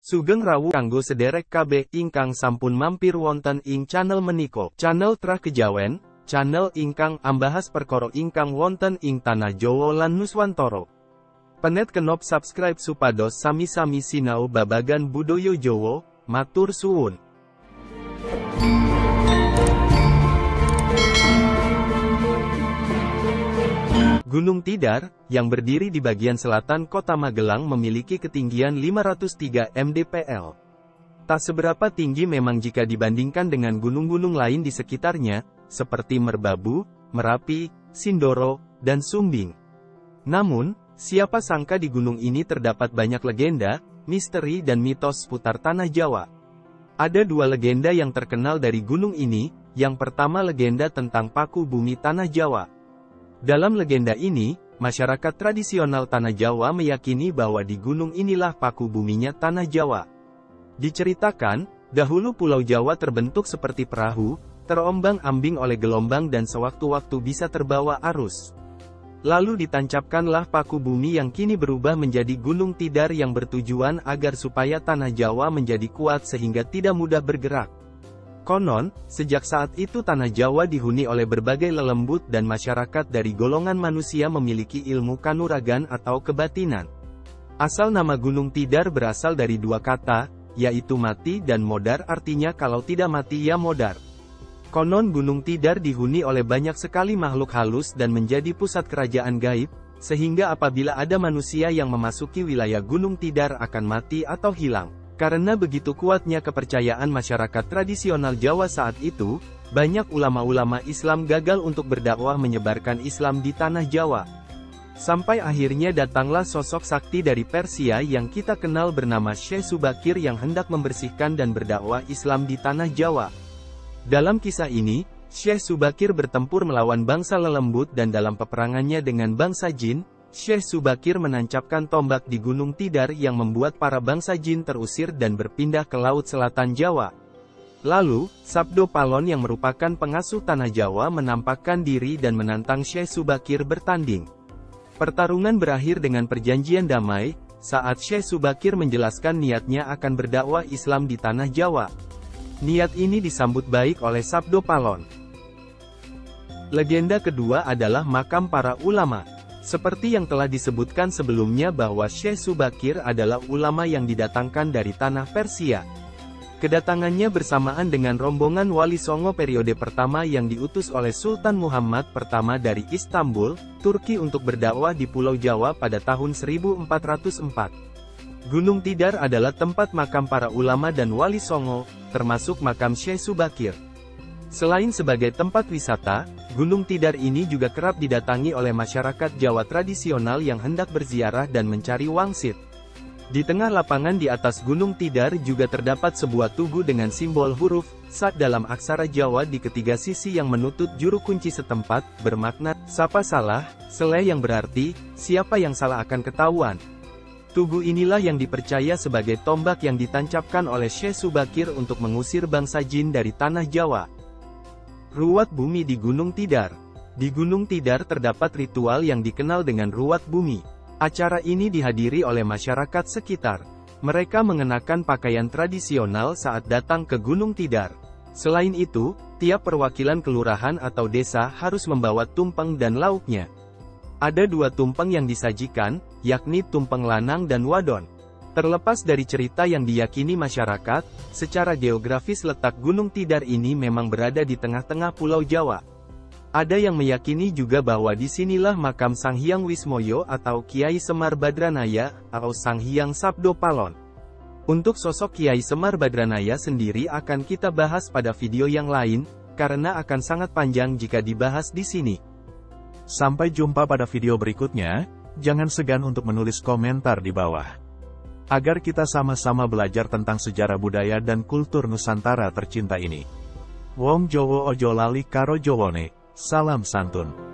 Sugeng rawuh kanggo sederek kabeh ingkang sampun mampir wonten ing channel menika. Channel Trah Kejawen, channel ingkang ambahas perkara ingkang wonten ing Tanah Jawa lan Nuswantara. Penet kenop subscribe supados sami-sami sinau babagan budaya Jawa. Matur suwun. Gunung Tidar, yang berdiri di bagian selatan kota Magelang memiliki ketinggian 503 mdpl. Tak seberapa tinggi memang jika dibandingkan dengan gunung-gunung lain di sekitarnya, seperti Merbabu, Merapi, Sindoro, dan Sumbing. Namun, siapa sangka di gunung ini terdapat banyak legenda, misteri dan mitos seputar Tanah Jawa. Ada dua legenda yang terkenal dari gunung ini. Yang pertama legenda tentang paku bumi Tanah Jawa. Dalam legenda ini, masyarakat tradisional Tanah Jawa meyakini bahwa di gunung inilah paku buminya Tanah Jawa. Diceritakan, dahulu Pulau Jawa terbentuk seperti perahu, terombang-ambing oleh gelombang dan sewaktu-waktu bisa terbawa arus. Lalu ditancapkanlah paku bumi yang kini berubah menjadi Gunung Tidar yang bertujuan agar supaya Tanah Jawa menjadi kuat sehingga tidak mudah bergerak. Konon, sejak saat itu Tanah Jawa dihuni oleh berbagai lelembut dan masyarakat dari golongan manusia memiliki ilmu kanuragan atau kebatinan. Asal nama Gunung Tidar berasal dari dua kata, yaitu mati dan modar, artinya kalau tidak mati ya modar. Konon Gunung Tidar dihuni oleh banyak sekali makhluk halus dan menjadi pusat kerajaan gaib, sehingga apabila ada manusia yang memasuki wilayah Gunung Tidar akan mati atau hilang. Karena begitu kuatnya kepercayaan masyarakat tradisional Jawa saat itu, banyak ulama-ulama Islam gagal untuk berdakwah menyebarkan Islam di Tanah Jawa. Sampai akhirnya datanglah sosok sakti dari Persia yang kita kenal bernama Syekh Subakir yang hendak membersihkan dan berdakwah Islam di Tanah Jawa. Dalam kisah ini, Syekh Subakir bertempur melawan bangsa lelembut dan dalam peperangannya dengan bangsa jin, Syekh Subakir menancapkan tombak di Gunung Tidar yang membuat para bangsa jin terusir dan berpindah ke Laut Selatan Jawa. Lalu, Sabdo Palon yang merupakan pengasuh Tanah Jawa menampakkan diri dan menantang Syekh Subakir bertanding. Pertarungan berakhir dengan perjanjian damai, saat Syekh Subakir menjelaskan niatnya akan berdakwah Islam di Tanah Jawa. Niat ini disambut baik oleh Sabdo Palon. Legenda kedua adalah makam para ulama. Seperti yang telah disebutkan sebelumnya bahwa Syekh Subakir adalah ulama yang didatangkan dari tanah Persia. Kedatangannya bersamaan dengan rombongan Wali Songo periode pertama yang diutus oleh Sultan Muhammad pertama dari Istanbul, Turki untuk berdakwah di Pulau Jawa pada tahun 1404. Gunung Tidar adalah tempat makam para ulama dan Wali Songo, termasuk makam Syekh Subakir. Selain sebagai tempat wisata, Gunung Tidar ini juga kerap didatangi oleh masyarakat Jawa tradisional yang hendak berziarah dan mencari wangsit. Di tengah lapangan di atas Gunung Tidar juga terdapat sebuah tugu dengan simbol huruf Sad dalam aksara Jawa di ketiga sisi yang menutup juru kunci setempat, bermakna, "Sapa salah, seleh," yang berarti, siapa yang salah akan ketahuan. Tugu inilah yang dipercaya sebagai tombak yang ditancapkan oleh Syekh Subakir untuk mengusir bangsa jin dari Tanah Jawa. Ruwat bumi di Gunung Tidar. Di Gunung Tidar terdapat ritual yang dikenal dengan ruwat bumi. Acara ini dihadiri oleh masyarakat sekitar. Mereka mengenakan pakaian tradisional saat datang ke Gunung Tidar. Selain itu, tiap perwakilan kelurahan atau desa harus membawa tumpeng dan lauknya. Ada dua tumpeng yang disajikan, yakni tumpeng lanang dan wadon. Terlepas dari cerita yang diyakini masyarakat, secara geografis letak Gunung Tidar ini memang berada di tengah-tengah Pulau Jawa. Ada yang meyakini juga bahwa disinilah makam Sang Hyang Wismoyo atau Kiai Semar Badranaya, atau Sang Hyang Sabdo Palon. Untuk sosok Kiai Semar Badranaya sendiri akan kita bahas pada video yang lain, karena akan sangat panjang jika dibahas di sini. Sampai jumpa pada video berikutnya, jangan segan untuk menulis komentar di bawah. Agar kita sama-sama belajar tentang sejarah budaya dan kultur Nusantara tercinta ini. Wong Jowo ojo lali karo Jowone, salam santun.